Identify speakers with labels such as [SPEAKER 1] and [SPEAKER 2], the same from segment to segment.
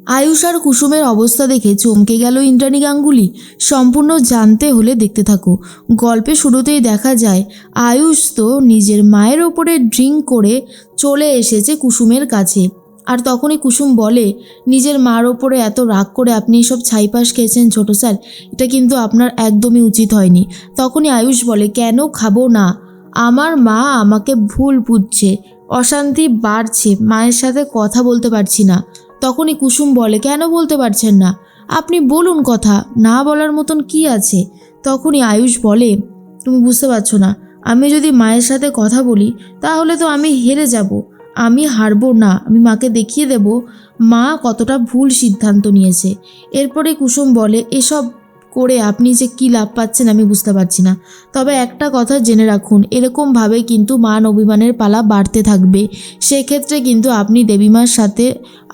[SPEAKER 1] আয়ুষ আর কুসুমের অবস্থা দেখে চমকে গেল ইন্দ্রাণী গাঙ্গুলি। সম্পূর্ণ জানতে হলে দেখতে থাকো। গল্পে শুরুতেই দেখা যায় আয়ুষ তো নিজের মায়ের ওপরে ড্রিঙ্ক করে চলে এসেছে কুসুমের কাছে। আর তখনই কুসুম বলে, নিজের মার ওপরে এত রাগ করে আপনি সব ছাইপাশ খেয়েছেন ছোট স্যার, এটা কিন্তু আপনার একদমই উচিত হয়নি। তখনই আয়ুষ বলে, কেন খাবো না? আমার মা আমাকে ভুল বুঝছে, অশান্তি বাড়ছে, মায়ের সাথে কথা বলতে পারছি না। তখনই কুসুম বলে, কেন বলতে পারছেন না? আপনি বলুন, কথা না বলার মতন কি আছে? তখনই আয়ুষ বলে, তুমি বুঝতে পারছো না, আমি যদি মায়ের সাথে কথা বলি তাহলে তো আমি হেরে যাব। আমি হারবো না, আমি মাকে দেখিয়ে দেব মা কতটা ভুল সিদ্ধান্ত নিয়েছে। এরপরে কুসুম বলে, এসব করে আপনি যে কী লাভ পাচ্ছেন আমি বুঝতে পারছি না। তবে একটা কথা জেনে রাখুন, এরকমভাবে কিন্তু মান অভিমানের পালা বাড়তে থাকবে। সেক্ষেত্রে কিন্তু আপনি দেবীমার সাথে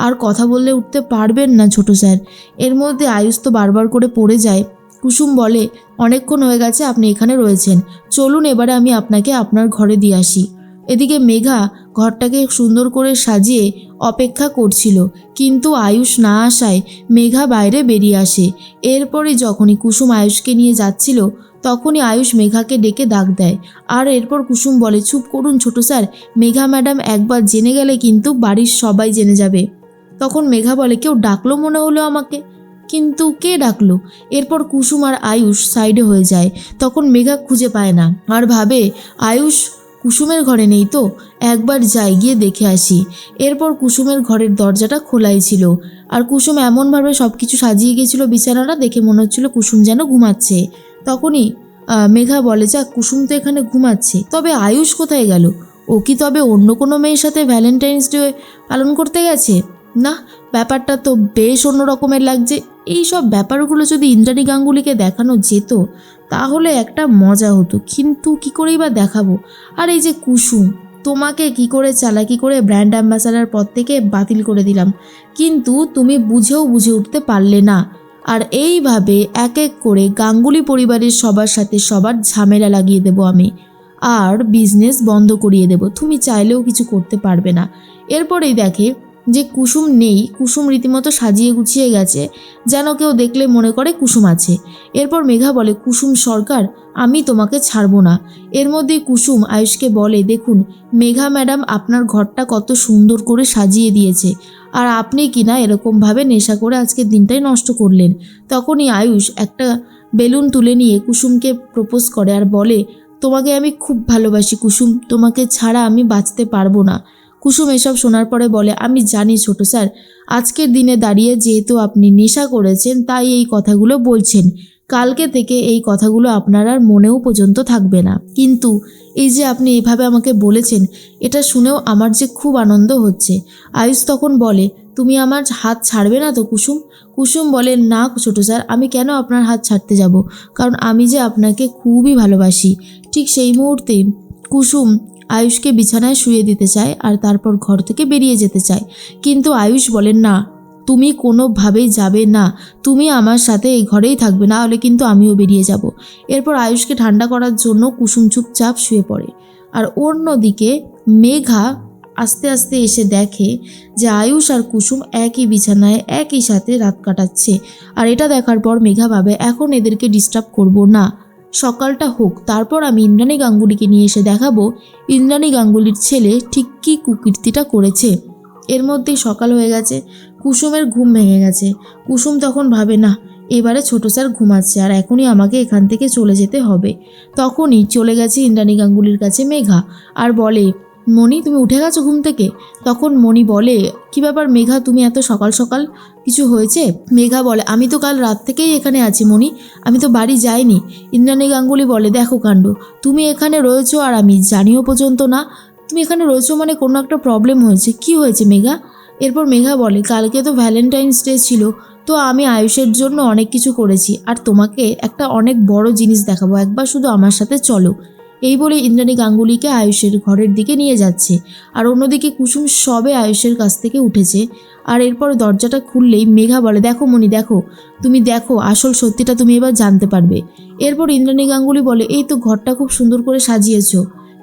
[SPEAKER 1] আর কথা বললে উঠতে পারবেন না ছোট স্যার। এর মধ্যে আয়ুষ তো বারবার করে পড়ে যায়। কুসুম বলে, অনেকক্ষণ হয়ে গেছে আপনি এখানে রয়েছেন, চলুন এবারে আমি আপনাকে আপনার ঘরে দিয়ে আসি। এদিকে মেঘা ঘরটাকে সুন্দর করে সাজিয়ে অপেক্ষা করছিল, কিন্তু আয়ুষ না আসায় মেঘা বাইরে বেরিয়ে আসে। এরপরে যখনই কুসুম আয়ুষকে নিয়ে যাচ্ছিল তখনই আয়ুষ মেঘাকে ডেকে ডাক দেয়। আর এরপর কুসুম বলে, চুপ করুন ছোট স্যার, মেঘা ম্যাডাম একবার জেনে গেলে কিন্তু বাড়ির সবাই জেনে যাবে। তখন মেঘা বলে, কেউ ডাকলো মনে হলো আমাকে, কিন্তু কে ডাকলো? এরপর কুসুম আর আয়ুষ সাইডে হয়ে যায়। তখন মেঘা খুঁজে পায় না আর ভাবে আয়ুষ কুসুমের ঘরে নেই তো, একবার যাই গিয়ে দেখে আসি। এরপর কুসুমের ঘরের দরজাটা খোলাই ছিল আর কুসুম এমনভাবে সব কিছু সাজিয়ে গিয়েছিল, বিছানাটা দেখে মনে হচ্ছিল কুসুম যেন ঘুমাচ্ছে। তখনই মেঘা বলে, যাক কুসুম তো এখানে ঘুমাচ্ছে, তবে আয়ুষ কোথায় গেল? ও কি তবে অন্য কোনো মেয়ের সাথে ভ্যালেন্টাইন্স ডে পালন করতে গেছে? না, ব্যাপারটা তো বেশ অন্য রকমের লাগছে। এই সব ব্যাপারগুলো যদি ইন্দ্রাণী গাঙ্গুলিকে দেখানো যেত তাহলে একটা মজা হতো, কিন্তু কি করেই বা দেখাবো? আর এই যে কুসুম, তোমাকে কি করে চালাকি করে ব্র্যান্ড অ্যাম্বাসাডার পদ থেকে বাতিল করে দিলাম, কিন্তু তুমি বুঝে উঠতে পারলে না। আর এইভাবে এক এক করে গাঙ্গুলি পরিবারের সবার সাথে সবার ঝামেলা লাগিয়ে দেব আমি, আর বিজনেস বন্ধ করিয়ে দেব, তুমি চাইলেও কিছু করতে পারবে না। এরপরেই দেখে যে কুসুম নেই, কুসুম রীতিমতো সাজিয়ে গুছিয়ে গেছে, যেন কেউ দেখলে মনে করে কুসুম আছে। এরপর মেঘা বলে, কুসুম সরকার, আমি তোমাকে ছাড়বো না। এর মধ্যে কুসুম আয়ুষকে বলে, দেখুন মেঘা ম্যাডাম আপনার ঘরটা কত সুন্দর করে সাজিয়ে দিয়েছে, আর আপনি কিনা এরকমভাবে নেশা করে আজকের দিনটাই নষ্ট করলেন। তখনই আয়ুষ একটা বেলুন তুলে নিয়ে কুসুমকে প্রপোজ করে আর বলে, তোমাকে আমি খুব ভালোবাসি কুসুম, তোমাকে ছাড়া আমি বাঁচতে পারবো না। কুসুম এসব শোনার পরে বলে, আমি জানি ছোট স্যার, আজকের দিনে দাঁড়িয়ে যেহেতু আপনি নেশা করেছেন তাই এই কথাগুলো বলছেন, কালকে থেকে এই কথাগুলো আপনার আর মনেও পর্যন্ত থাকবে না, কিন্তু এই যে আপনি এভাবে আমাকে বলেছেন এটা শুনেও আমার যে খুব আনন্দ হচ্ছে। আয়ুষ তখন বলে, তুমি আমার হাত ছাড়বে না তো কুসুম? কুসুম বলে, না ছোট স্যার, আমি কেন আপনার হাত ছাড়তে যাব, কারণ আমি যে আপনাকে খুবই ভালোবাসি। ঠিক সেই মুহূর্তে কুসুম আয়ুষকে বিছানায় শুয়ে দিতে চায় আর তারপর ঘর থেকে বেরিয়ে যেতে চায়, কিন্তু আয়ুষ বলেন, না তুমি কোনোভাবেই যাবে না, তুমি আমার সাথে এই ঘরেই থাকবে, না হলে কিন্তু আমিও বেরিয়ে যাব। এরপর আয়ুষকে ঠান্ডা করার জন্য কুসুম চুপচাপ শুয়ে পড়ে। আর অন্যদিকে মেঘা আস্তে আস্তে এসে দেখে যে আয়ুষ আর কুসুম একই বিছানায় একই সাথে রাত কাটাচ্ছে। আর এটা দেখার পর মেঘা ভাবে, এখন এদেরকে ডিস্টার্ব করব না, সকালটা হোক, তারপর আমি ইন্দ্রাণী গাঙ্গুলিকে নিয়ে এসে দেখাবো ইন্দ্রাণী গাঙ্গুলির ছেলে ঠিক কী কুকীর্তিটা করেছে। এর মধ্যেই সকাল হয়ে গেছে, কুসুমের ঘুম ভেঙে গেছে। কুসুম তখন ভাবে, না এবারে ছোট স্যার ঘুমাচ্ছে আর এখনই আমাকে এখান থেকে চলে যেতে হবে। তখনই চলে গেছে ইন্দ্রাণী গাঙ্গুলির কাছে মেঘা আর বলে, মণি তুমি উঠে গেছো ঘুম থেকে? তখন মণি বলে, কি ব্যাপার মেঘা, তুমি এত সকাল সকাল, কিছু হয়েছে? মেঘা বলে, আমি তো কাল রাত থেকেই এখানে আছি মণি, আমি তো বাড়ি যাইনি। ইন্দ্রাণী গাঙ্গুলি বলে, দেখো কাণ্ড, তুমি এখানে রয়েছো আর আমি জানিও পর্যন্ত না, তুমি এখানে রয়েছো মানে কোনো একটা প্রবলেম হয়েছে, কি হয়েছে মেঘা? এরপর মেঘা বলে, কালকে তো ভ্যালেন্টাইন্স ডে ছিল, তো আমি আয়ুষের জন্য অনেক কিছু করেছি আর তোমাকে একটা অনেক বড় জিনিস দেখাবো, একবার শুধু আমার সাথে চলো। এই বলে ইন্দ্রাণী গাঙ্গুলিকে আয়ুষের ঘরের দিকে নিয়ে যাচ্ছে। আর অন্যদিকে কুসুম সবে আয়ুষের কাছ থেকে উঠেছে। আর এরপর দরজাটা খুললেই মেঘা বলে, দেখো মণি দেখো, তুমি দেখো আসল সত্যিটা তুমি এবার জানতে পারবে। এরপর ইন্দ্রাণী গাঙ্গুলি বলে, এই তো ঘরটা খুব সুন্দর করে সাজিয়েছ,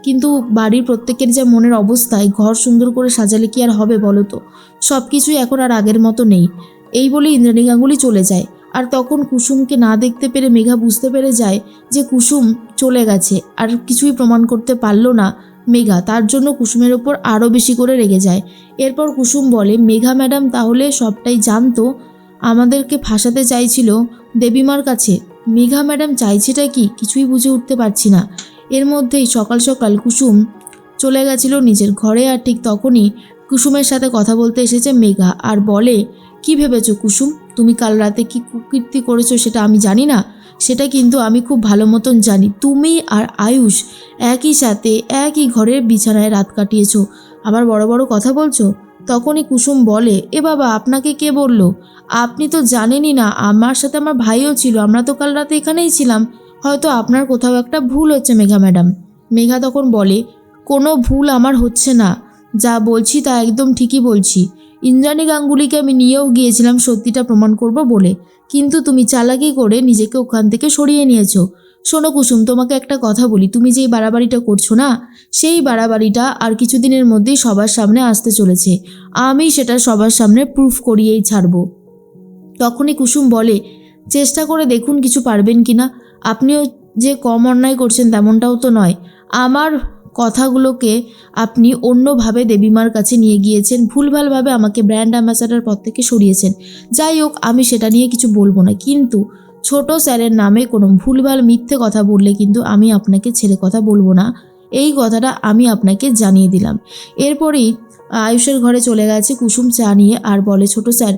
[SPEAKER 1] কিন্তু বাড়ির প্রত্যেকের যা মনের অবস্থায়, ঘর সুন্দর করে সাজালে কি আর হবে বলো তো? সব কিছুই এখন আর আগের মতো নেই। এই বলে ইন্দ্রাণী গাঙ্গুলি চলে যায়। আর তখন কুসুমকে না দেখতে পেরে মেঘা বুঝতে পেরে যায় যে কুসুম চলে গেছে, আর কিছুই প্রমাণ করতে পারলো না মেঘা। তার জন্য কুসুমের ওপর আরও বেশি করে রেগে যায়। এরপর কুসুম বলে, মেঘা ম্যাডাম তাহলে সবটাই জানতো, আমাদেরকে ফাঁসাতে চাইছিল দেবীমার কাছে। মেঘা ম্যাডাম চাইছেটা কি কিছুই বুঝে উঠতে পারছি না। এর মধ্যেই সকাল সকাল কুসুম চলে গেছিল নিজের ঘরে, আর ঠিক তখনই কুসুমের সাথে কথা বলতে এসেছে মেঘা আর বলে, কি ভেবেছো কুসুম, তুমি কাল রাতে কি কুকীর্তি করেছো সেটা আমি জানি না? সেটা কিন্তু আমি খুব ভালো মতন জানি। তুমি আর আয়ুষ একই সাথে একই ঘরের বিছানায় রাত কাটিয়েছো, আবার বড় বড় কথা বলছো। তখনই কুসুম বলে, এ বাবা, আপনাকে কে বলল? আপনি তো জানেনই না, আমার সাথে আমার ভাইও ছিল, আমরা তো কাল রাতে এখানেই ছিলাম। হয়তো আপনার কোথাও একটা ভুল হচ্ছে মেঘা ম্যাডাম। মেঘা তখন বলে, কোনো ভুল আমার হচ্ছে না, যা বলছি তা একদম ঠিকই বলছি। ইন্দ্রাণী গাঙ্গুলিকে আমি নিয়েও গিয়েছিলাম সত্যিটা প্রমাণ করব বলে, কিন্তু তুমি চালাকি করে নিজেকে ওখান থেকে সরিয়ে নিয়েছো। শোনো কুসুম, তোমাকে একটা কথা বলি, তুমি যেই বাড়াবাড়িটা করছো না, সেই বাড়াবাড়িটা আর কিছুদিনের মধ্যেই সবার সামনে আসতে চলেছে। আমি সেটা সবার সামনে প্রুফ করিয়েই ছাড়বো। তখনই কুসুম বলে, চেষ্টা করে দেখুন কিছু পারবেন কি না। আপনিও যে কম অন্যায় করছেন তেমনটাও তো নয়। আমার কথাগুলোকে আপনি অন্যভাবে দেবীমার কাছে নিয়ে গিয়েছেন, ভুলভালভাবে আমাকে ব্র্যান্ড অ্যাম্বাসাডার পদ থেকে সরিয়েছেন। যাই হোক, আমি সেটা নিয়ে কিছু বলবো না, কিন্তু ছোট স্যারের নামে কোনো ভুলভাল মিথ্যে কথা বললে কিন্তু আমি আপনাকে ছেড়ে কথা বলবো না। এই কথাটা আমি আপনাকে জানিয়ে দিলাম। এরপরেই আয়ুষের ঘরে চলে গেছে কুসুম চা নিয়ে আর বলে, ছোট স্যার,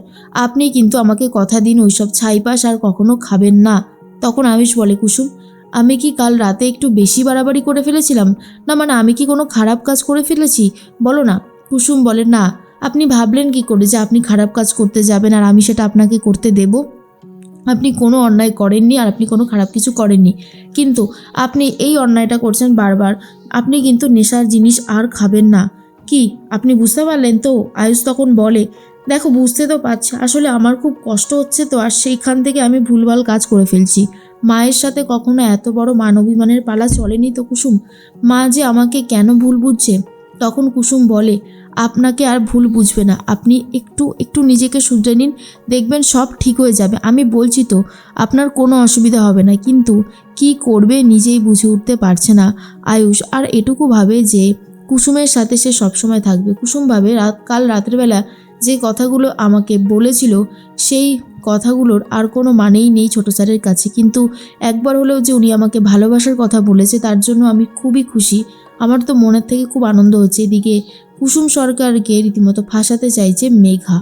[SPEAKER 1] আপনি কিন্তু আমাকে কথা দিন ওইসব ছাইপাশ আর কখনো খাবেন না। তখন আয়ুষ বলে, কুসুম, আমি কি কাল রাতে একটু বেশি বাড়াবাড়ি করে ফেলেছিলাম? না মানে আমি কি কোনো খারাপ কাজ করে ফেলেছি? বলো না। কুসুম বলে, না, আপনি ভাবলেন কি করে যে আপনি খারাপ কাজ করতে যাবেন আর আমি সেটা আপনাকে করতে দেব? আপনি কোনো অন্যায় করেননি আর আপনি কোনো খারাপ কিছু করেননি, কিন্তু আপনি এই অন্যায়টা করছেন বারবার। আপনি কিন্তু নেশার জিনিস আর খাবেন না। কি আপনি বুঝতে পারলেন তো? আয়ুষ তখন বলে, দেখো, বুঝতে তো পারছি, আসলে আমার খুব কষ্ট হচ্ছে তো, আর সেইখান থেকে আমি ভুলভাল কাজ করে ফেলছি। মায়ের সাথে কখনো এত বড় মানবিমানের পালা চলেনি তো কুসুম। মা যে আমাকে কেন ভুল বুঝছে? তখন কুসুম বলে, আপনাকে আর ভুল বুঝবে না, আপনি একটু একটু নিজেকে শুধরে নিন, দেখবেন সব ঠিক হয়ে যাবে। আমি বলছি তো, আপনার কোনো অসুবিধা হবে না। কিন্তু কি করবে নিজেই বুঝে উঠতে পারছে না আয়ুষ, আর এটুকু ভাবে যে কুসুমের সাথে সে সবসময় থাকবে। কুসুম ভাবে, কাল রাতের বেলা যে কথাগুলো আমাকে বলেছিল সেই কথাগুলোর আর কোনো মানেই নেই ছোট স্যারের কাছে, কিন্তু একবার হলেও যে উনি আমাকে ভালোবাসার কথা বলেছে তার জন্য আমি খুবই খুশি। আমার তো মনের থেকে খুব আনন্দ হচ্ছে। এদিকে কুসুম সরকারকে রীতিমতো ফাঁসাতে চাইছে মেঘা।